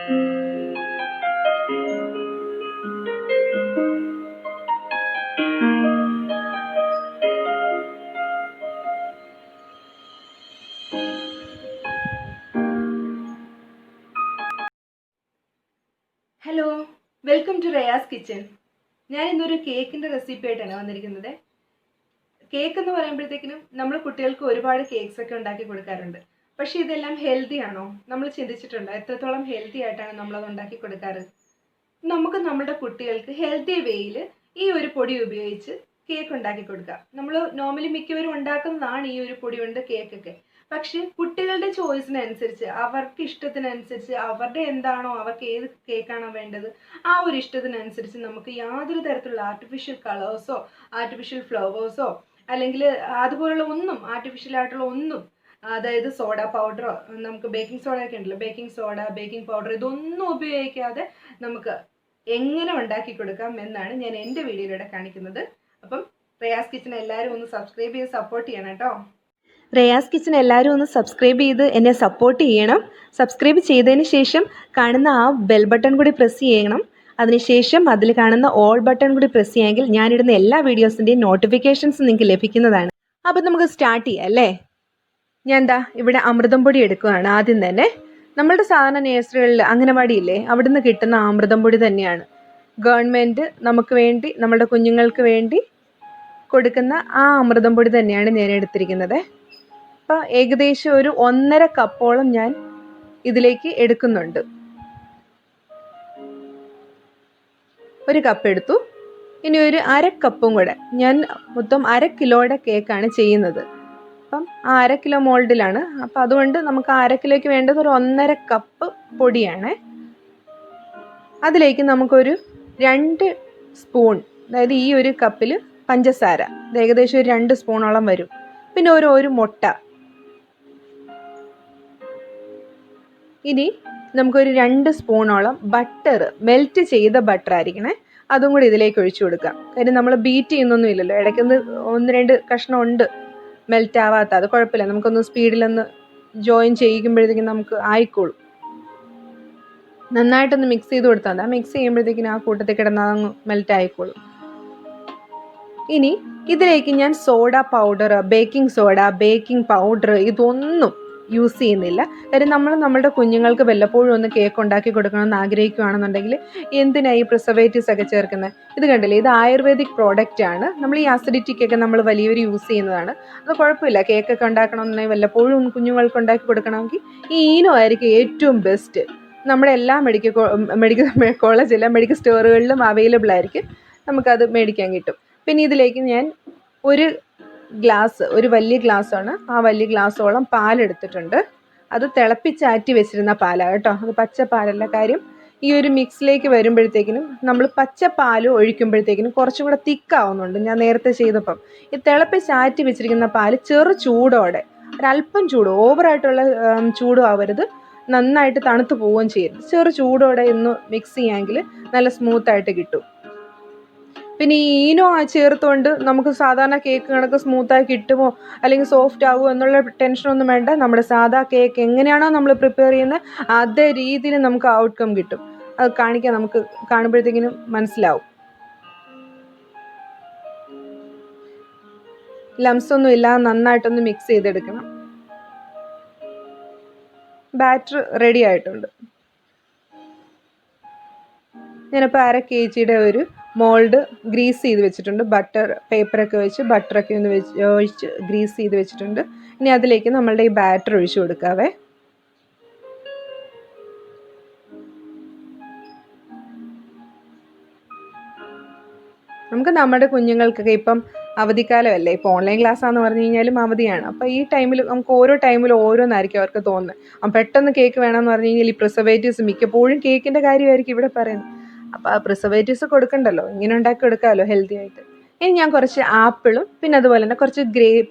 Hello, welcome to Riyas kitchen. ഞാൻ ഇന്നൊരു കേക്കിൻ്റെ റെസിപ്പി ആയിട്ടാണ് വന്നിരിക്കുന്നത്. കേക്ക് എന്ന് പറയുമ്പോഴത്തേക്കിനും നമ്മൾ കുട്ടികൾക്ക് ഒരുപാട് കേക്ക്സ് ഒക്കെ ഉണ്ടാക്കി കൊടുക്കാറുണ്ട്. പക്ഷേ ഇതെല്ലാം ഹെൽത്തി ആണോ? നമ്മൾ ചിന്തിച്ചിട്ടുണ്ടോ എത്രത്തോളം ഹെൽത്തി ആയിട്ടാണ് നമ്മളത് ഉണ്ടാക്കി കൊടുക്കാറ്? നമുക്ക് നമ്മുടെ കുട്ടികൾക്ക് ഹെൽത്തി വേയിൽ ഈ ഒരു പൊടി ഉപയോഗിച്ച് കേക്ക് ഉണ്ടാക്കി കൊടുക്കാം. നമ്മൾ നോർമലി മിക്കവരും ഉണ്ടാക്കുന്നതാണ് ഈ ഒരു പൊടി കൊണ്ട് കേക്കൊക്കെ. പക്ഷെ കുട്ടികളുടെ ചോയ്സിനനുസരിച്ച്, അവർക്ക് ഇഷ്ടത്തിനനുസരിച്ച്, അവരുടെ എന്താണോ, അവർക്ക് ഏത് കേക്കാണോ വേണ്ടത്, ആ ഒരു ഇഷ്ടത്തിനനുസരിച്ച് നമുക്ക് യാതൊരു തരത്തിലുള്ള ആർട്ടിഫിഷ്യൽ കളേഴ്സോ ആർട്ടിഫിഷ്യൽ ഫ്ലവേഴ്സോ അല്ലെങ്കിൽ അതുപോലുള്ള ഒന്നും ആർട്ടിഫിഷ്യൽ ഒന്നും, അതായത് സോഡ പൗഡറോ, നമുക്ക് ബേക്കിംഗ് സോഡ ഒക്കെ ഉണ്ടല്ലോ, ബേക്കിംഗ് സോഡ, ബേക്കിംഗ് പൗഡർ, ഇതൊന്നും ഉപയോഗിക്കാതെ നമുക്ക് എങ്ങനെ ഉണ്ടാക്കി കൊടുക്കാം എന്നാണ് ഞാൻ എൻ്റെ വീഡിയോയിലൂടെ കാണിക്കുന്നത്. അപ്പം റയാസ് കിച്ചൻ എല്ലാവരും ഒന്ന് സബ്സ്ക്രൈബ് ചെയ്ത് സപ്പോർട്ട് ചെയ്യണം കേട്ടോ. റയാസ് കിച്ചൻ എല്ലാവരും ഒന്ന് സബ്സ്ക്രൈബ് ചെയ്ത് എന്നെ സപ്പോർട്ട് ചെയ്യണം. സബ്സ്ക്രൈബ് ചെയ്തതിന് ശേഷം കാണുന്ന ആ ബെൽ ബട്ടൺ കൂടി പ്രസ് ചെയ്യണം. അതിനുശേഷം അതിൽ കാണുന്ന ഓൾ ബട്ടൺ കൂടി പ്രസ് ചെയ്യാമെങ്കിൽ ഞാനിടുന്ന എല്ലാ വീഡിയോസിൻ്റെയും നോട്ടിഫിക്കേഷൻസ് നിങ്ങൾക്ക് ലഭിക്കുന്നതാണ്. അപ്പം നമുക്ക് സ്റ്റാർട്ട് ചെയ്യാം അല്ലേ. ഞാൻ എന്താ ഇവിടെ അമൃതം പൊടി എടുക്കുകയാണ്. ആദ്യം തന്നെ നമ്മളുടെ സാധാരണ നേഴ്സറികളിൽ അംഗനവാടിയില്ലേ, അവിടുന്ന് കിട്ടുന്ന അമൃതം പൊടി തന്നെയാണ് ഗവൺമെൻറ് നമുക്ക് വേണ്ടി, നമ്മുടെ കുഞ്ഞുങ്ങൾക്ക് വേണ്ടി കൊടുക്കുന്ന ആ അമൃതം പൊടി തന്നെയാണ് ഞാൻ എടുത്തിരിക്കുന്നത്. അപ്പോൾ ഏകദേശം ഒരു 1.5 കപ്പോളം ഞാൻ ഇതിലേക്ക് എടുക്കുന്നുണ്ട്. 1 കപ്പ് എടുത്തു. ഇനി ഒരു 1/2 കപ്പും കൂടെ, ഞാൻ മൊത്തം 1/2 കിലോയുടെ കേക്കാണ് ചെയ്യുന്നത്. അപ്പം ആ 1/2 കിലോ മോൾഡിലാണ്. അപ്പം അതുകൊണ്ട് നമുക്ക് 1/2 കിലോയ്ക്ക് വേണ്ടത് ഒരു 1.5 കപ്പ് പൊടിയാണ്. അതിലേക്ക് നമുക്കൊരു 2 സ്പൂൺ, അതായത് ഈ ഒരു കപ്പിൽ പഞ്ചസാര, ഏകദേശം ഒരു 2 സ്പൂണോളം വരും. പിന്നെ ഒരു മുട്ട. ഇനി നമുക്കൊരു 2 സ്പൂണോളം ബട്ടർ, മെൽറ്റ് ചെയ്ത ബട്ടർ ആയിരിക്കണേ, അതും കൂടി ഇതിലേക്ക് ഒഴിച്ചു കൊടുക്കാം. കാര്യം നമ്മൾ ബീറ്റ് ചെയ്യുന്നൊന്നും ഇല്ലല്ലോ, ഇടയ്ക്കൊന്ന് 1-2 കഷ്ണം ഉണ്ട് മെൽറ്റ് ആവാത്ത, അത് കുഴപ്പമില്ല, നമുക്കൊന്ന് സ്പീഡിലൊന്ന് ജോയിൻ ചെയ്യിക്കുമ്പോഴത്തേക്കും നമുക്ക് ആയിക്കോളും. നന്നായിട്ടൊന്ന് മിക്സ് ചെയ്ത് കൊടുത്താൽ മതി. ആ മിക്സ് ചെയ്യുമ്പോഴത്തേക്കിനും ആ കൂട്ടത്തിൽ കിടന്നാൽ അങ്ങ് മെൽറ്റ് ആയിക്കോളും. ഇനി ഇതിലേക്ക് ഞാൻ soda powder, baking soda, baking powder ഇതൊന്നും യൂസ് ചെയ്യുന്നില്ല. കാര്യം നമ്മൾ നമ്മുടെ കുഞ്ഞുങ്ങൾക്ക് വല്ലപ്പോഴും ഒന്ന് കേക്ക് ഉണ്ടാക്കി കൊടുക്കണമെന്ന് ആഗ്രഹിക്കുകയാണെന്നുണ്ടെങ്കിൽ എന്തിനാണ് ഈ പ്രിസർവേറ്റീവ്സ് ഒക്കെ ചേർക്കുന്നത്? ഇത് കണ്ടില്ലേ, ഇത് ആയുർവേദിക് പ്രോഡക്റ്റ് ആണ്. നമ്മൾ ഈ അസിഡിറ്റിക്കൊക്കെ നമ്മൾ വലിയൊരു യൂസ് ചെയ്യുന്നതാണ്. അത് കുഴപ്പമില്ല. കേക്കൊക്കെ ഉണ്ടാക്കണമെന്നുണ്ടെങ്കിൽ, വല്ലപ്പോഴും ഒന്ന് കുഞ്ഞുങ്ങൾക്ക് ഉണ്ടാക്കി കൊടുക്കണമെങ്കിൽ ഈ ഈനോ ആയിരിക്കും ഏറ്റവും ബെസ്റ്റ്. നമ്മുടെ എല്ലാ മെഡിക്കൽ കോളേജിലും മെഡിക്കൽ സ്റ്റോറുകളിലും അവൈലബിൾ ആയിരിക്കും, നമുക്കത് മേടിക്കാൻ കിട്ടും. പിന്നെ ഇതിലേക്ക് ഞാൻ ഒരു ഗ്ലാസ്, ഒരു വലിയ ഗ്ലാസ്സാണ്, ആ വലിയ ഗ്ലാസ്സോളം പാലെടുത്തിട്ടുണ്ട്. അത് തിളപ്പിച്ചാറ്റി വെച്ചിരുന്ന പാലാണ് കേട്ടോ, അത് പച്ച പാലല്ല. കാര്യം ഈ ഒരു മിക്സിലേക്ക് വരുമ്പോഴത്തേക്കിനും നമ്മൾ പച്ച പാൽ ഒഴിക്കുമ്പോഴത്തേക്കിനും കുറച്ചും കൂടെ തിക്കാവുന്നുണ്ട്. ഞാൻ നേരത്തെ ചെയ്തപ്പം ഈ തിളപ്പിച്ചാറ്റി വെച്ചിരിക്കുന്ന പാൽ ചെറു ചൂടോടെ, ഒരല്പം ചൂട്, ഓവറായിട്ടുള്ള ചൂടും ആവരുത്, നന്നായിട്ട് തണുത്ത് പോവുകയും ചെയ്യരുത്, ചെറു ചൂടോടെ ഒന്ന് മിക്സ് ചെയ്യാമെങ്കിൽ നല്ല സ്മൂത്തായിട്ട് കിട്ടും. പിന്നെ ഈ ഈനോ ചേർത്തുകൊണ്ട് നമുക്ക് സാധാരണ കേക്ക് കണക്ക് സ്മൂത്തായി കിട്ടുമോ അല്ലെങ്കിൽ സോഫ്റ്റ് ആകുമോ എന്നുള്ള ടെൻഷനൊന്നും വേണ്ട. നമ്മുടെ സാധാ കേക്ക് എങ്ങനെയാണോ നമ്മൾ പ്രിപ്പയർ ചെയ്യുന്നത് അതേ രീതിയിൽ നമുക്ക് ഔട്ട്കം കിട്ടും. അത് കാണിക്കാൻ നമുക്ക് കാണുമ്പോഴത്തേക്കിനും മനസ്സിലാവും. ലംസ് ഒന്നും ഇല്ലാതെ നന്നായിട്ടൊന്ന് മിക്സ് ചെയ്തെടുക്കണം. ബാറ്റർ റെഡി ആയിട്ടുണ്ട്. ഞാനിപ്പോൾ 1/2 kg ഒരു മോൾഡ് ഗ്രീസ് ചെയ്ത് വെച്ചിട്ടുണ്ട്. ബട്ടർ പേപ്പറൊക്കെ വെച്ച് ബട്ടറൊക്കെ ഒന്ന് ഒഴിച്ച് ഗ്രീസ് ചെയ്ത് വെച്ചിട്ടുണ്ട്. ഇനി അതിലേക്ക് നമ്മളുടെ ഈ ബാറ്റർ ഒഴിച്ചു കൊടുക്കാവേ. നമുക്ക് നമ്മുടെ കുഞ്ഞുങ്ങൾക്കൊക്കെ ഇപ്പം അവധിക്കാലമല്ലേ, ഇപ്പോൾ ഓൺലൈൻ ക്ലാസ്സാന്ന് പറഞ്ഞു കഴിഞ്ഞാലും അവധിയാണ്. അപ്പോൾ ഈ ടൈമിൽ നമുക്ക് ഓരോ ടൈമിൽ ഓരോന്നായിരിക്കും അവർക്ക് തോന്നുന്നത്. പെട്ടെന്ന് കേക്ക് വേണമെന്ന് പറഞ്ഞു കഴിഞ്ഞാൽ ഈ പ്രിസർവേറ്റീവ്സ്, മിക്കപ്പോഴും കേക്കിൻ്റെ കാര്യമായിരിക്കും ഇവിടെ പറയുന്നത്. അപ്പോൾ ആ പ്രിസർവേറ്റീവ്സ് കൊടുക്കണ്ടല്ലോ, ഇങ്ങനെ ഉണ്ടാക്കി കൊടുക്കാമല്ലോ ഹെൽത്തി ആയിട്ട്. ഇനി ഞാൻ കുറച്ച് ആപ്പിളും പിന്നെ അതുപോലെ തന്നെ കുറച്ച്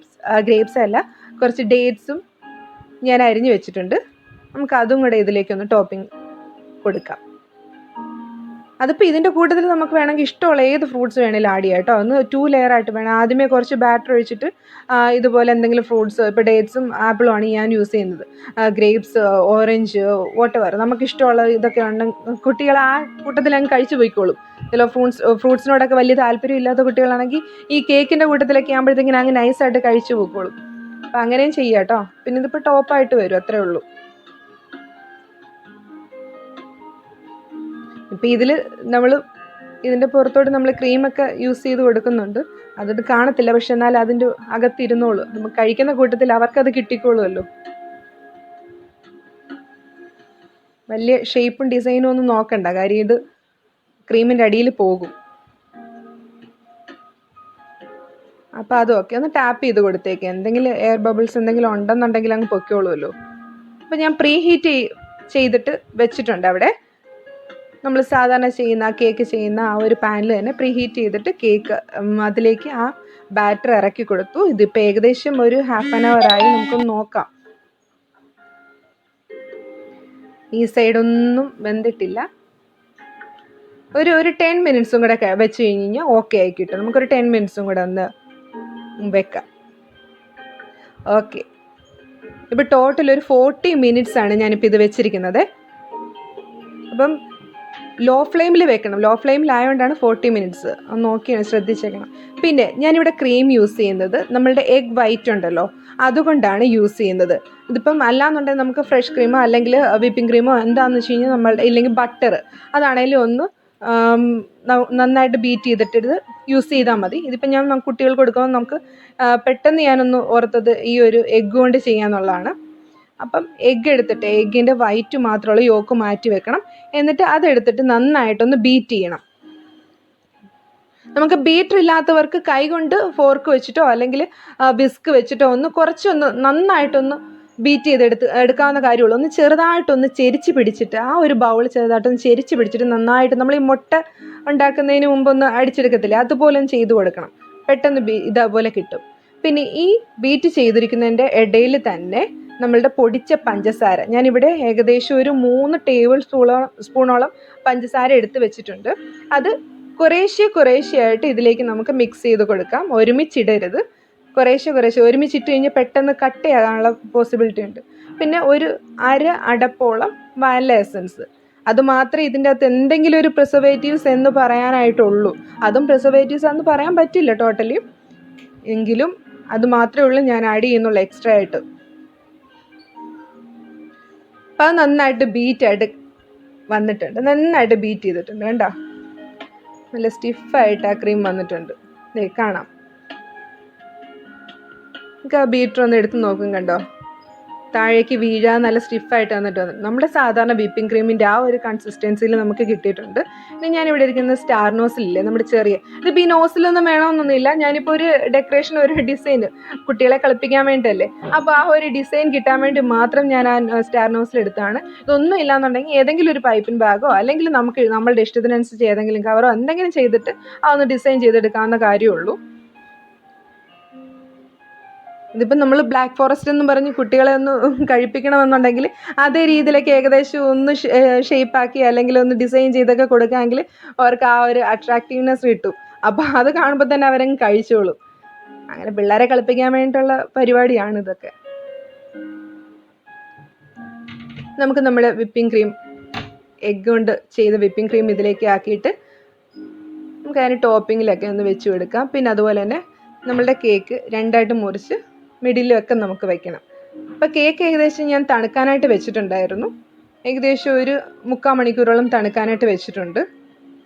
ഗ്രേപ്സ് അല്ല, കുറച്ച് ഡേറ്റ്സും ഞാൻ അരിഞ്ഞു വെച്ചിട്ടുണ്ട്. നമുക്ക് അതും കൂടെ ഇതിലേക്കൊന്ന് ടോപ്പിംഗ് കൊടുക്കാം. അതിപ്പോൾ ഇതിൻ്റെ കൂട്ടത്തിൽ നമുക്ക് വേണമെങ്കിൽ ഇഷ്ടമുള്ള ഏത് ഫ്രൂട്ട്സ് വേണമെങ്കിലും ആഡ് ചെയ്യാം കേട്ടോ. ഒന്ന് 2 ലെയർ ആയിട്ട് വേണം. ആദ്യമേ കുറച്ച് ബാറ്റർ ഒഴിച്ചിട്ട് ഇതുപോലെ എന്തെങ്കിലും ഫ്രൂട്ട്സ്, ഇപ്പോൾ ഡേറ്റ്സും ആപ്പിളും ആണ് ഞാൻ യൂസ് ചെയ്യുന്നത്. ഗ്രേപ്സ്, ഓറഞ്ച്, വോട്ടെവർ നമുക്ക് ഇഷ്ടമുള്ള ഇതൊക്കെ ഉണ്ടെങ്കിൽ കുട്ടികൾ ആ കൂട്ടത്തിൽ അങ്ങ് കഴിച്ചു പോയിക്കോളും. ചില ഫ്രൂട്ട്സിനോടൊക്കെ വലിയ താല്പര്യം ഇല്ലാത്ത കുട്ടികളാണെങ്കിൽ ഈ കേക്കിൻ്റെ കൂട്ടത്തിലൊക്കെ ആകുമ്പോഴത്തേക്കിനും അങ്ങ് നൈസായിട്ട് കഴിച്ചു പോയിക്കോളും. അപ്പം അങ്ങനെയും ചെയ്യാം കേട്ടോ. പിന്നെ ഇതിപ്പോൾ ടോപ്പായിട്ട് വരും, അത്രേ ഉള്ളൂ. ഇപ്പം ഇതിൽ നമ്മൾ ഇതിൻ്റെ പുറത്തോട്ട് നമ്മൾ ക്രീമൊക്കെ യൂസ് ചെയ്ത് കൊടുക്കുന്നുണ്ട്. അതൊട്ട് കാണത്തില്ല, പക്ഷെ എന്നാൽ അതിൻ്റെ അകത്തിരുന്നോളൂ. നമുക്ക് കഴിക്കുന്ന കൂട്ടത്തിൽ അവർക്കത് കിട്ടിക്കോളുമല്ലോ. വലിയ ഷേപ്പും ഡിസൈനും ഒന്നും നോക്കണ്ട, കാര്യം ഇത് ക്രീമിൻ്റെ അടിയിൽ പോകും. അപ്പോൾ അതൊക്കെ ഒന്ന് ടാപ്പ് ചെയ്ത് കൊടുത്തേക്ക്. എന്തെങ്കിലും എയർ ബബിൾസ് എന്തെങ്കിലും ഉണ്ടെന്നുണ്ടെങ്കിൽ അങ്ങ് പൊയ്ക്കോളുമല്ലോ. അപ്പോൾ ഞാൻ പ്രീ ഹീറ്റ് ചെയ്തിട്ട് വെച്ചിട്ടുണ്ട് അവിടെ. നമ്മൾ സാധാരണ ചെയ്യുന്ന കേക്ക് ചെയ്യുന്ന ആ ഒരു പാനിൽ തന്നെ പ്രീ ഹീറ്റ് ചെയ്തിട്ട് കേക്ക് അതിലേക്ക് ആ ബാറ്റർ ഇറക്കി കൊടുത്തു. ഇതിപ്പോൾ ഏകദേശം ഒരു 1/2 hour ആയി. നമുക്കൊന്ന് നോക്കാം. ഈ സൈഡൊന്നും വെന്തിട്ടില്ല. ഒരു 10 മിനിറ്റ്സും കൂടെ വെച്ച് കഴിഞ്ഞ് കഴിഞ്ഞാൽ ഓക്കെ ആയി കിട്ടും. നമുക്കൊരു 10 മിനിറ്റ്സും കൂടെ ഒന്ന് വെക്കാം. ഓക്കെ, ഇപ്പോൾ ടോട്ടൽ ഒരു 40 മിനിറ്റ്സ് ആണ് ഞാനിപ്പോൾ ഇത് വെച്ചിരിക്കുന്നത്. അപ്പം ലോ ഫ്ലെയിമിൽ വെക്കണം. ലോ ഫ്ലെയിമിലായതുകൊണ്ടാണ് 40 മിനിറ്റ്സ്. ഒന്ന് നോക്കിയാണ് ശ്രദ്ധിച്ചേക്കണം. പിന്നെ ഞാനിവിടെ ക്രീം യൂസ് ചെയ്യുന്നത് നമ്മളുടെ എഗ് വൈറ്റ് ഉണ്ടല്ലോ, അതുകൊണ്ടാണ് യൂസ് ചെയ്യുന്നത്. ഇതിപ്പം അല്ലാന്നുണ്ടെങ്കിൽ നമുക്ക് ഫ്രഷ് ക്രീമോ അല്ലെങ്കിൽ വിപ്പിംഗ് ക്രീമോ എന്താണെന്ന് വെച്ച് കഴിഞ്ഞാൽ നമ്മളുടെ ഇല്ലെങ്കിൽ ബട്ടർ അതാണെങ്കിലും ഒന്ന് നന്നായിട്ട് ബീറ്റ് ചെയ്തിട്ട് യൂസ് ചെയ്താൽ മതി. ഇതിപ്പോൾ ഞാൻ കുട്ടികൾക്ക് കൊടുക്കുമ്പോൾ നമുക്ക് പെട്ടെന്ന് ഞാനൊന്ന് ഓർത്തത് ഈ ഒരു എഗ്ഗ് കൊണ്ട് ചെയ്യാന്നുള്ളതാണ്. അപ്പം എഗ്ഗ് എടുത്തിട്ട് എഗ്ഗിൻ്റെ വൈറ്റ് മാത്രമുള്ള യോക്ക് മാറ്റി വെക്കണം. എന്നിട്ട് അതെടുത്തിട്ട് നന്നായിട്ടൊന്ന് ബീറ്റ് ചെയ്യണം. നമുക്ക് ബീറ്റർ ഇല്ലാത്തവർക്ക് കൈ കൊണ്ട് ഫോർക്ക് വെച്ചിട്ടോ അല്ലെങ്കിൽ വിസ്ക് വെച്ചിട്ടോ കുറച്ചൊന്ന് നന്നായിട്ടൊന്ന് ബീറ്റ് എടുക്കാവുന്ന കാര്യമുള്ളൂ. ഒന്ന് ചെറുതായിട്ടൊന്ന് ചെരിച്ച് പിടിച്ചിട്ട് ആ ഒരു ബൗൾ ചെറുതായിട്ടൊന്ന് ചെരിച്ച് പിടിച്ചിട്ട് നന്നായിട്ട് നമ്മൾ ഈ മുട്ട ഉണ്ടാക്കുന്നതിന് മുമ്പൊന്ന് അടിച്ചെടുക്കത്തില്ലേ, അതുപോലെ ഒന്ന് ചെയ്ത് കൊടുക്കണം. പെട്ടെന്ന് ഇതേപോലെ കിട്ടും. പിന്നെ ഈ ബീറ്റ് ചെയ്തിരിക്കുന്നതിൻ്റെ ഇടയിൽ തന്നെ നമ്മളുടെ പൊടിച്ച പഞ്ചസാര ഞാനിവിടെ ഏകദേശം ഒരു 3 ടേബിൾ സ്പൂണോളം പഞ്ചസാര എടുത്ത് വെച്ചിട്ടുണ്ട്. അത് കുറേശ്ശെയായിട്ട് ഇതിലേക്ക് നമുക്ക് മിക്സ് ചെയ്ത് കൊടുക്കാം. ഒരുമിച്ചിടരുത്, കുറേശ്ശെ ഒരുമിച്ചിട്ട് കഴിഞ്ഞാൽ പെട്ടെന്ന് കട്ടയാകാനുള്ള പോസിബിലിറ്റി ഉണ്ട്. പിന്നെ ഒരു അടപ്പോളം വാനില എസൻസ്. അത് മാത്രമേ ഇതിൻ്റെ അകത്ത് എന്തെങ്കിലും ഒരു പ്രിസർവേറ്റീവ്സ് എന്ന് പറയാനായിട്ടുള്ളൂ. അതും പ്രിസർവേറ്റീവ്സ് എന്ന് പറയാൻ പറ്റില്ല ടോട്ടലി, എങ്കിലും അത് മാത്രമേ ഉള്ളൂ ഞാൻ ആഡ് ചെയ്യുന്നുള്ളൂ എക്സ്ട്രാ ആയിട്ട്. അപ്പം അത് നന്നായിട്ട് ബീറ്റായിട്ട് വന്നിട്ടുണ്ട്, നന്നായിട്ട് ബീറ്റ് ചെയ്തിട്ടുണ്ട്. കണ്ടോ, നല്ല സ്റ്റിഫായിട്ട് ആ ക്രീം വന്നിട്ടുണ്ട്. കാണാം, നമുക്ക് ആ ബീറ്റർ ഒന്ന് എടുത്ത് നോക്കും. കണ്ടോ, താഴേക്ക് വീഴാൻ നല്ല സ്റ്റിഫായിട്ട് വന്നിട്ട് നമ്മുടെ സാധാരണ വിപ്പിംഗ് ക്രീമിൻ്റെ ആ ഒരു കൺസിസ്റ്റൻസിയിൽ നമുക്ക് കിട്ടിയിട്ടുണ്ട്. ഇനി ഞാനിവിടെ ഇരിക്കുന്ന സ്റ്റാർ നോസിലില്ലേ, നമ്മുടെ ചെറിയ ഇതിപ്പോൾ ഈ നോസിലൊന്നും വേണമെന്നൊന്നുമില്ല. ഞാനിപ്പോൾ ഒരു ഡെക്കറേഷൻ, ഒരു ഡിസൈൻ കുട്ടികളെ കളിപ്പിക്കാൻ വേണ്ടിയല്ലേ, അപ്പോൾ ആ ഒരു ഡിസൈൻ കിട്ടാൻ വേണ്ടി മാത്രം ഞാൻ ആ സ്റ്റാർ നോസിൽ എടുത്താണ്. ഇതൊന്നും ഇല്ലാന്നുണ്ടെങ്കിൽ ഏതെങ്കിലും ഒരു പൈപ്പിൻ ബാഗോ അല്ലെങ്കിൽ നമ്മളുടെ ഇഷ്ടത്തിനനുസരിച്ച് ഏതെങ്കിലും കവറോ എന്തെങ്കിലും ചെയ്തിട്ട് അതൊന്ന് ഡിസൈൻ ചെയ്തെടുക്കാവുന്ന കാര്യമുള്ളൂ. ഇതിപ്പം നമ്മൾ ബ്ലാക്ക് ഫോറസ്റ്റ് എന്ന് പറഞ്ഞ് കുട്ടികളെ ഒന്ന് കഴിപ്പിക്കണമെന്നുണ്ടെങ്കിൽ അതേ രീതിയിലൊക്കെ ഏകദേശം ഒന്ന് ഷേപ്പാക്കി അല്ലെങ്കിൽ ഒന്ന് ഡിസൈൻ ചെയ്തൊക്കെ കൊടുക്കാമെങ്കിൽ അവർക്ക് ആ ഒരു അട്രാക്റ്റീവ്നെസ് കിട്ടും. അപ്പോൾ അത് കാണുമ്പോൾ തന്നെ അവരങ്ങ് കഴിച്ചോളും. അങ്ങനെ പിള്ളേരെ കളിപ്പിക്കാൻ വേണ്ടിയിട്ടുള്ള പരിപാടിയാണ് ഇതൊക്കെ. നമുക്ക് നമ്മുടെ വിപ്പിംഗ് ക്രീം, എഗ്ഗ് കൊണ്ട് ചെയ്ത വിപ്പിംഗ് ക്രീം ഇതിലേക്ക് ആക്കിയിട്ട് നമുക്ക് അതിന് ടോപ്പിങ്ങിലൊക്കെ ഒന്ന് വെച്ച് കൊടുക്കാം. പിന്നെ അതുപോലെ തന്നെ നമ്മളുടെ കേക്ക് രണ്ടായിട്ട് മുറിച്ച് മിഡിലൊക്കെ നമുക്ക് വയ്ക്കണം. അപ്പോൾ കേക്ക് ഏകദേശം ഞാൻ തണുക്കാനായിട്ട് വെച്ചിട്ടുണ്ടായിരുന്നു. ഏകദേശം ഒരു 3/4 മണിക്കൂറോളം തണുക്കാനായിട്ട് വെച്ചിട്ടുണ്ട്.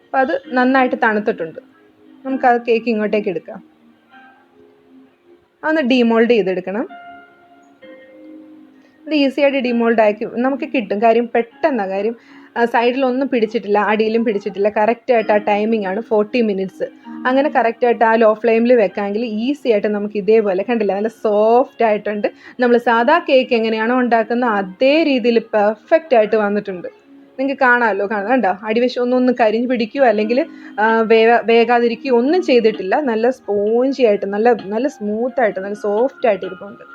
അപ്പോൾ അത് നന്നായിട്ട് തണുത്തിട്ടുണ്ട്. നമുക്കത് കേക്ക് ഇങ്ങോട്ടേക്ക് എടുക്കാം. അതൊന്ന് ഡീമോൾഡ് ചെയ്തെടുക്കണം. അത് ഈസിയായിട്ട് ഡീമോൾഡ് ആക്കി നമുക്ക് കിട്ടും. കാര്യം പെട്ടെന്നാണ്, കാര്യം സൈഡിലൊന്നും പിടിച്ചിട്ടില്ല, അടിയിലും പിടിച്ചിട്ടില്ല. കറക്റ്റായിട്ട് ആ ടൈമിംഗ് ആണ് 40 മിനിറ്റ്സ്. അങ്ങനെ കറക്റ്റായിട്ട് ആ ലോ ഫ്ലെയിമിൽ വെക്കാമെങ്കിൽ ഈസി ആയിട്ട് നമുക്ക് ഇതേപോലെ കണ്ടില്ല, നല്ല സോഫ്റ്റ് ആയിട്ടുണ്ട്. നമ്മൾ സാധാ കേക്ക് എങ്ങനെയാണോ ഉണ്ടാക്കുന്നത് അതേ രീതിയിൽ പെർഫെക്റ്റ് ആയിട്ട് വന്നിട്ടുണ്ട്. നിങ്ങൾക്ക് കാണാമല്ലോ, കണ്ടോ, അടിവശം ഒന്നും കരിഞ്ഞ് പിടിക്കുകയോ അല്ലെങ്കിൽ വേകാതിരിക്കുകയോ ഒന്നും ചെയ്തിട്ടില്ല. നല്ല സ്പോഞ്ചി ആയിട്ട് നല്ല സ്മൂത്തായിട്ട് നല്ല സോഫ്റ്റ് ആയിട്ട് ഇരിപ്പുണ്ട്.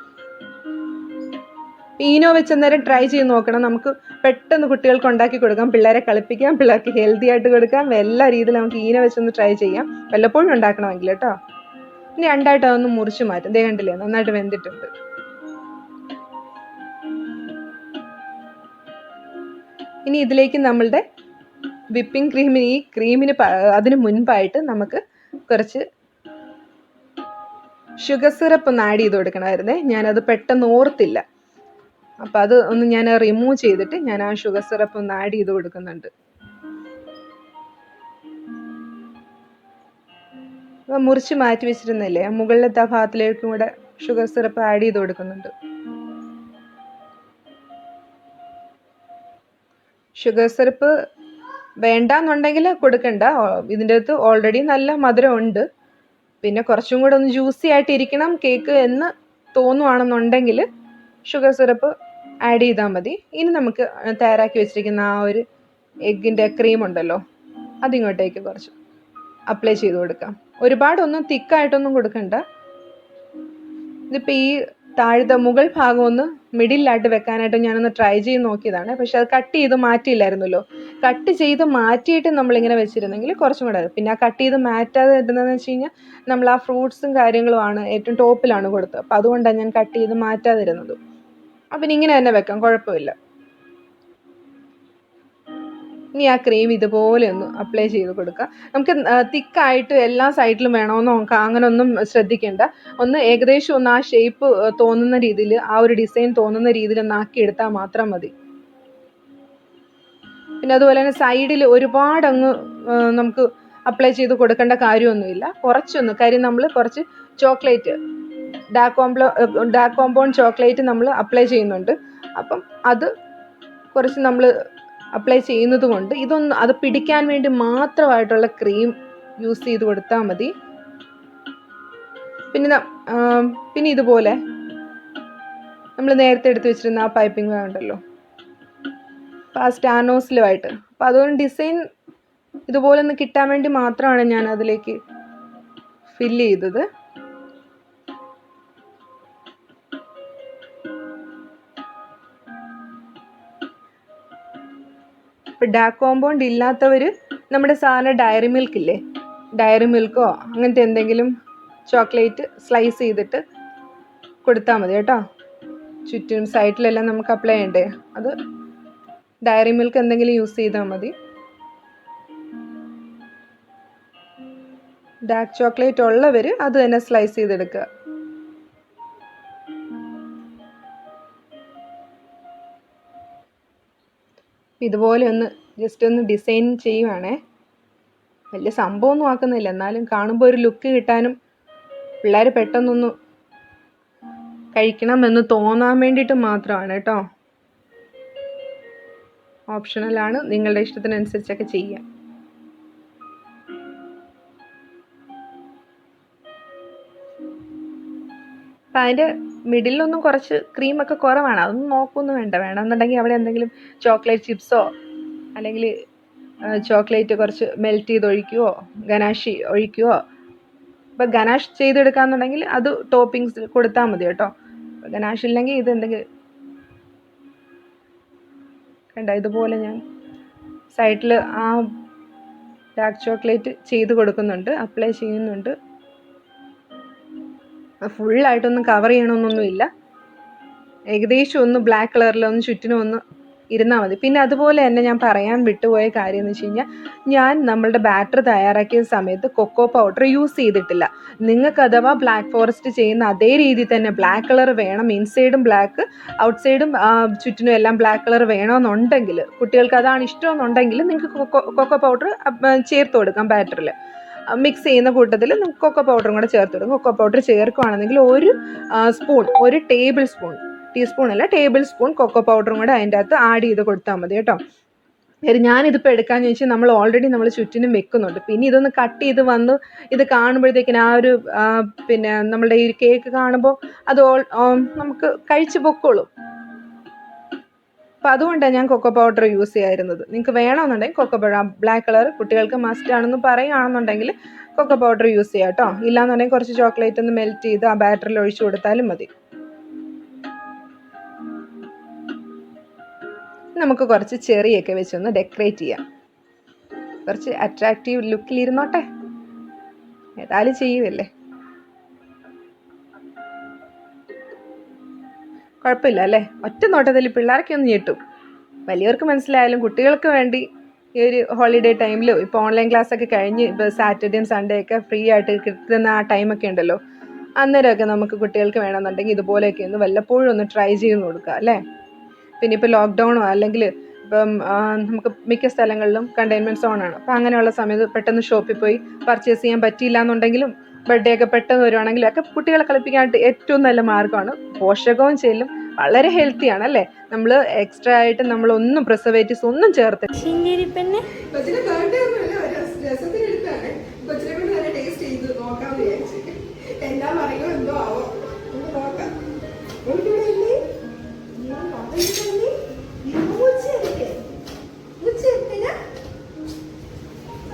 ഈനോ വെച്ച് അന്നേരം ട്രൈ ചെയ്ത് നോക്കണം. നമുക്ക് പെട്ടെന്ന് കുട്ടികൾക്ക് ഉണ്ടാക്കി കൊടുക്കാം, പിള്ളേരെ കളിപ്പിക്കാം, പിള്ളേർക്ക് ഹെൽത്തി ആയിട്ട് കൊടുക്കാം. എല്ലാ രീതിയിലും നമുക്ക് ഈനോ വെച്ചൊന്ന് ട്രൈ ചെയ്യാം, വല്ലപ്പോഴും ഉണ്ടാക്കണമെങ്കിൽ കേട്ടോ. ഇനി രണ്ടായിട്ട് അതൊന്ന് മുറിച്ച് മാറ്റും. ദേ കണ്ടില്ലേ, നന്നായിട്ട് വെന്തിട്ടുണ്ട്. ഇനി ഇതിലേക്ക് നമ്മളുടെ വിപ്പിംഗ് ക്രീമിന്, ഈ ക്രീമിന് അതിന് മുൻപായിട്ട് നമുക്ക് കുറച്ച് ഷുഗർ സിറപ്പ് ഒന്ന് ആഡ് ചെയ്ത് കൊടുക്കണമായിരുന്നേ. ഞാനത് പെട്ടെന്ന് ഓർത്തില്ല. അപ്പോൾ അത് ഒന്ന് ഞാൻ റിമൂവ് ചെയ്തിട്ട് ഞാൻ ആ ഷുഗർ സിറപ്പ് ഒന്ന് ആഡ് ചെയ്ത് കൊടുക്കുന്നുണ്ട്. അപ്പോൾ മുറിച്ച് മാറ്റി വെച്ചിരുന്നില്ലേ, മുകളിലത്തെ ആ ഭാഗത്തിലേക്കും കൂടെ ഷുഗർ സിറപ്പ് ആഡ് ചെയ്ത് കൊടുക്കുന്നുണ്ട്. ഷുഗർ സിറപ്പ് വേണ്ടാന്നുണ്ടെങ്കിൽ കൊടുക്കണ്ട, ഇതിൻ്റെ അകത്ത് ഓൾറെഡി നല്ല മധുരം ഉണ്ട്. പിന്നെ കുറച്ചും കൂടെ ഒന്ന് ജ്യൂസി ആയിട്ട് ഇരിക്കണം കേക്ക് എന്ന് തോന്നുവാണെന്നുണ്ടെങ്കിൽ ഷുഗർ സിറപ്പ് ആഡ് ചെയ്താൽ മതി. ഇനി നമുക്ക് തയ്യാറാക്കി വെച്ചിരിക്കുന്ന ആ ഒരു എഗ്ഗിൻ്റെ ക്രീം ഉണ്ടല്ലോ, അതിങ്ങോട്ടേക്ക് കുറച്ച് അപ്ലൈ ചെയ്ത് കൊടുക്കാം. ഒരുപാടൊന്നും തിക്കായിട്ടൊന്നും കൊടുക്കണ്ട. ഇതിപ്പോൾ ഈ താഴത്തെ മുകൾ ഭാഗം ഒന്ന് മിഡിലായിട്ട് വെക്കാനായിട്ട് ഞാനൊന്ന് ട്രൈ ചെയ്ത് നോക്കിയതാണ്. പക്ഷെ അത് കട്ട് ചെയ്ത് മാറ്റിയില്ലായിരുന്നല്ലോ. കട്ട് ചെയ്ത് മാറ്റിയിട്ട് നമ്മളിങ്ങനെ വെച്ചിരുന്നെങ്കിൽ കുറച്ചും കൂടെ. പിന്നെ ആ കട്ട് ചെയ്ത് മാറ്റാതെ ഇടുന്നതെന്ന് വെച്ച് കഴിഞ്ഞാൽ നമ്മൾ ആ ഫ്രൂട്ട്സും കാര്യങ്ങളുമാണ് ഏറ്റവും ടോപ്പിലാണ് കൊടുത്തത്. അപ്പോൾ അതുകൊണ്ടാണ് ഞാൻ കട്ട് ചെയ്ത് മാറ്റാതിരുന്നത്. അപ്പം ഇങ്ങനെ തന്നെ വെക്കാം, കുഴപ്പമില്ല. ഇനി ആ ക്രീം ഇതുപോലെ ഒന്ന് അപ്ലൈ ചെയ്ത് കൊടുക്കുക. നമുക്ക് തിക്കായിട്ട് എല്ലാ സൈഡിലും വേണമെന്നോ അങ്ങനെ ഒന്നും ശ്രദ്ധിക്കേണ്ട. ഒന്ന് ഏകദേശം ഒന്ന് ആ ഷേപ്പ് തോന്നുന്ന രീതിയിൽ, ആ ഒരു ഡിസൈൻ തോന്നുന്ന രീതിയിൽ ഒന്ന് ആക്കിയെടുത്താൽ മാത്രം മതി. പിന്നെ അതുപോലെ തന്നെ സൈഡിൽ ഒരുപാടങ്ങ് നമുക്ക് അപ്ലൈ ചെയ്ത് കൊടുക്കേണ്ട കാര്യമൊന്നുമില്ല. കുറച്ചൊന്ന് കാര്യം നമ്മൾ കുറച്ച് ചോക്ലേറ്റ്, ഡാർക്ക് കോമ്പൗണ്ട് ചോക്ലേറ്റ് നമ്മൾ അപ്ലൈ ചെയ്യുന്നുണ്ട്. അപ്പം അത് കുറച്ച് നമ്മൾ അപ്ലൈ ചെയ്യുന്നത് കൊണ്ട് ഇതൊന്ന് അത് പിടിക്കാൻ വേണ്ടി മാത്രമായിട്ടുള്ള ക്രീം യൂസ് ചെയ്ത് കൊടുത്താൽ മതി. പിന്നെ ഇതുപോലെ നമ്മൾ നേരത്തെ എടുത്ത് വെച്ചിരുന്ന ആ പൈപ്പിംഗ് ബാഗ് ഉണ്ടല്ലോ, അപ്പോൾ ആ സ്റ്റാനോസിലുമായിട്ട്, അപ്പോൾ അതുകൊണ്ട് ഡിസൈൻ ഇതുപോലെ ഒന്ന് കിട്ടാൻ വേണ്ടി മാത്രമാണ് ഞാൻ അതിലേക്ക് ഫില്ല് ചെയ്തത്. ഇപ്പോൾ ഡാർക്ക് കോമ്പൗണ്ട് ഇല്ലാത്തവർ നമ്മുടെ സാധാരണ ഡയറി മിൽക്ക് ഇല്ലേ, ഡയറി മിൽക്കോ അങ്ങനത്തെ എന്തെങ്കിലും ചോക്ലേറ്റ് സ്ലൈസ് ചെയ്തിട്ട് കൊടുത്താൽ മതി കേട്ടോ. ചുറ്റും സൈഡിലെല്ലാം നമുക്ക് അപ്ലൈ ചെയ്യണ്ടേ, അത് ഡയറി മിൽക്ക് എന്തെങ്കിലും യൂസ് ചെയ്താൽ മതി. ഡാർക്ക് ചോക്ലേറ്റ് ഉള്ളവർ അത് തന്നെ സ്ലൈസ് ചെയ്തെടുക്കുക. ഇതുപോലെ ഒന്ന് ജസ്റ്റ് ഒന്ന് ഡിസൈൻ ചെയ്യുവാണേ. വലിയ സംഭവമൊന്നും ആക്കുന്നില്ല, എന്നാലും കാണുമ്പോൾ ഒരു ലുക്ക് കിട്ടാനും പിള്ളേർ പെട്ടെന്നൊന്ന് കഴിക്കണമെന്ന് തോന്നാൻ വേണ്ടിയിട്ട് മാത്രമാണ് കേട്ടോ. ഓപ്ഷണലാണ്, നിങ്ങളുടെ ഇഷ്ടത്തിനനുസരിച്ചൊക്കെ ചെയ്യാം. അപ്പം അതിൻ്റെ മിഡിലൊന്നും കുറച്ച് ക്രീമൊക്കെ കുറവാണ്, അതൊന്നും നോക്കൊന്നും വേണ്ട. വേണമെന്നുണ്ടെങ്കിൽ അവിടെ എന്തെങ്കിലും ചോക്ലേറ്റ് ചിപ്സോ അല്ലെങ്കിൽ ചോക്ലേറ്റ് കുറച്ച് മെൽറ്റ് ചെയ്ത് ഒഴിക്കുകയോ ഗനാഷ് ഒഴിക്കുകയോ. ഇപ്പോൾ ഗനാഷ് ചെയ്തെടുക്കാമെന്നുണ്ടെങ്കിൽ അത് ടോപ്പിങ്സ് കൊടുത്താൽ മതി കേട്ടോ. ഗനാഷ് ഇല്ലെങ്കിൽ ഇത് എന്തെങ്കിലും കണ്ട ഇതുപോലെ ഞാൻ സൈഡിൽ ആ ഡാർക്ക് ചോക്ലേറ്റ് ചെയ്ത് കൊടുക്കുന്നുണ്ട്, അപ്ലൈ ചെയ്യുന്നുണ്ട്. ഫുള്ളായിട്ടൊന്നും കവർ ചെയ്യണമെന്നൊന്നുമില്ല, ഏകദേശം ഒന്ന് ബ്ലാക്ക് കളറിലൊന്ന് ചുറ്റിനും ഒന്ന് ഇരുന്നാൽ മതി. പിന്നെ അതുപോലെ തന്നെ ഞാൻ പറയാൻ വിട്ടുപോയ കാര്യം എന്ന് വെച്ച് കഴിഞ്ഞാൽ, ഞാൻ നമ്മളുടെ ബാറ്റർ തയ്യാറാക്കിയ സമയത്ത് കൊക്കോ പൗഡർ യൂസ് ചെയ്തിട്ടില്ല. നിങ്ങൾക്ക് അഥവാ ബ്ലാക്ക് ഫോറസ്റ്റ് ചെയ്യുന്ന അതേ രീതിയിൽ തന്നെ ബ്ലാക്ക് കളർ വേണം, ഇൻസൈഡും ബ്ലാക്ക് ഔട്ട്സൈഡും ചുറ്റിനും എല്ലാം ബ്ലാക്ക് കളർ വേണമെന്നുണ്ടെങ്കിൽ, കുട്ടികൾക്ക് അതാണ് ഇഷ്ടമെന്നുണ്ടെങ്കിൽ നിങ്ങൾക്ക് കൊക്കോ പൗഡർ ചേർത്ത് കൊടുക്കാം. ബാറ്ററിൽ മിക്സ് ചെയ്യുന്ന കൂട്ടത്തിൽ നിങ്ങൾക്ക് കൊക്കോ പൗഡറും കൂടെ ചേർത്ത് കൊടുക്കും. കൊക്കോ പൗഡർ ചേർക്കുകയാണെന്നെങ്കിൽ ഒരു ടീസ്പൂൺ അല്ല ടേബിൾ സ്പൂൺ കൊക്കോ പൗഡറും കൂടെ അതിൻ്റെ അകത്ത് ആഡ് ചെയ്ത് കൊടുത്താൽ മതി കേട്ടോ. ഞാനിതിപ്പോൾ എടുക്കാമെന്ന് ചോദിച്ചാൽ നമ്മൾ ഓൾറെഡി നമ്മൾ ചുറ്റിനും വെക്കുന്നുണ്ട്. പിന്നെ ഇതൊന്ന് കട്ട് ചെയ്ത് വന്ന് ഇത് കാണുമ്പോഴത്തേക്കിന് ആ ഒരു പിന്നെ നമ്മളുടെ ഈ കേക്ക് കാണുമ്പോൾ അത് നമുക്ക് കഴിച്ച് പൊക്കോളും. അപ്പോൾ അതുകൊണ്ടാണ് ഞാൻ കൊക്കോ പൗഡർ യൂസ് ചെയ്യാതിരുന്നത്. നിങ്ങൾക്ക് വേണമെന്നുണ്ടെങ്കിൽ കൊക്കോ പൗഡർ ബ്ലാക്ക് കളർ കുട്ടികൾക്ക് മസ്റ്റ് ആണെന്ന് പറയുകയാണെന്നുണ്ടെങ്കിൽ കൊക്കോ പൗഡർ യൂസ് ചെയ്യാം കേട്ടോ. ഇല്ലാന്നുണ്ടെങ്കിൽ കുറച്ച് ചോക്ലേറ്റ് ഒന്ന് മെൽറ്റ് ചെയ്ത് ആ ബാറ്ററിൽ ഒഴിച്ചു കൊടുത്താലും മതി. നമുക്ക് കുറച്ച് ചെറിയൊക്കെ വെച്ചൊന്ന് ഡെക്കറേറ്റ് ചെയ്യാം. കുറച്ച് അട്രാക്റ്റീവ് ലുക്കിലിരുന്നോട്ടെ, ഏതായാലും ചെയ്യുമല്ലേ. കുഴപ്പമില്ല അല്ലേ? ഒറ്റ നോട്ടത്തിൽ പിള്ളേർക്ക് ഒന്ന് ഞെട്ടും. വലിയവർക്ക് മനസ്സിലായാലും കുട്ടികൾക്ക് വേണ്ടി ഈ ഒരു ഹോളിഡേ ടൈമിലോ ഇപ്പോൾ ഓൺലൈൻ ക്ലാസ്സൊക്കെ കഴിഞ്ഞ് ഇപ്പോൾ സാറ്റർഡേയും സൺഡേ ഒക്കെ ഫ്രീ ആയിട്ട് കിട്ടുന്ന ആ ടൈമൊക്കെ ഉണ്ടല്ലോ, അന്നേരമൊക്കെ നമുക്ക് കുട്ടികൾക്ക് വേണമെന്നുണ്ടെങ്കിൽ ഇതുപോലെയൊക്കെ ഒന്ന് വല്ലപ്പോഴും ഒന്ന് ട്രൈ ചെയ്ത് കൊടുക്കുക അല്ലേ. പിന്നെ ഇപ്പോൾ ലോക്ക്ഡൗണോ അല്ലെങ്കിൽ ഇപ്പം നമുക്ക് മിക്ക സ്ഥലങ്ങളിലും കണ്ടെയ്ൻമെൻറ്റ് സോണാണ്. അപ്പോൾ അങ്ങനെയുള്ള സമയത്ത് പെട്ടെന്ന് ഷോപ്പിൽ പോയി പർച്ചേസ് ചെയ്യാൻ പറ്റിയില്ല എന്നുണ്ടെങ്കിലും ബർത്ത്ഡേ ഒക്കെ പെട്ടെന്ന് വരുവാണെങ്കിലും ഒക്കെ കുട്ടികളെ കളിപ്പിക്കാനായിട്ട് ഏറ്റവും നല്ല മാർഗ്ഗമാണ്. പോഷകവും ചെല്ലും, വളരെ ഹെൽത്തിയാണ് അല്ലേ. നമ്മൾ എക്സ്ട്രാ ആയിട്ട് നമ്മളൊന്നും പ്രിസർവേറ്റീവ്സ് ഒന്നും ചേർത്ത് എന്താ പറയുക എന്തോ ആവോ നോക്കാം.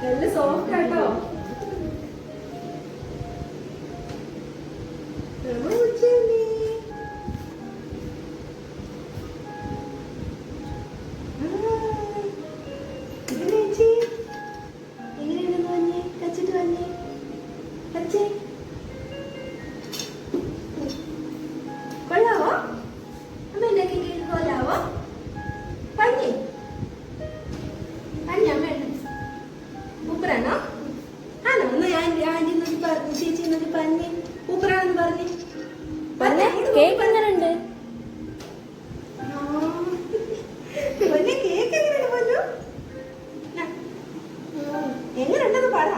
നല്ല സോഫ്റ്റ് ആട്ടോ. കൊള്ളാവോ അമ്മ? ഉണ്ടാക്കി കൊള്ളാവോ? പഞ്ഞി പഞ്ഞി അമ്മ സൂപ്പറാണോ? ആണോ? ഒന്ന് ആന്റി എന്നൊക്കെ പറഞ്ഞു, ചേച്ചി എന്നൊക്കെ പറഞ്ഞ് സൂപ്പറാണെന്ന് പറഞ്ഞ് കേക്ക് എങ്ങനെയുണ്ട്? കേക്ക് എങ്ങനെയാണ് പോലു? എങ്ങനെയുണ്ടെന്ന് പറ.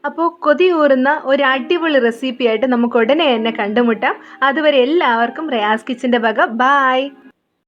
അപ്പോൾ കൊതിയൂറുന്ന ഒരു അടിപൊളി റെസിപ്പി ആയിട്ട് നമുക്ക് ഉടനെ തന്നെ കണ്ടുമുട്ടാം. അതുവരെ എല്ലാവർക്കും റയാസ് കിച്ചൻ്റെ വക ബായ്.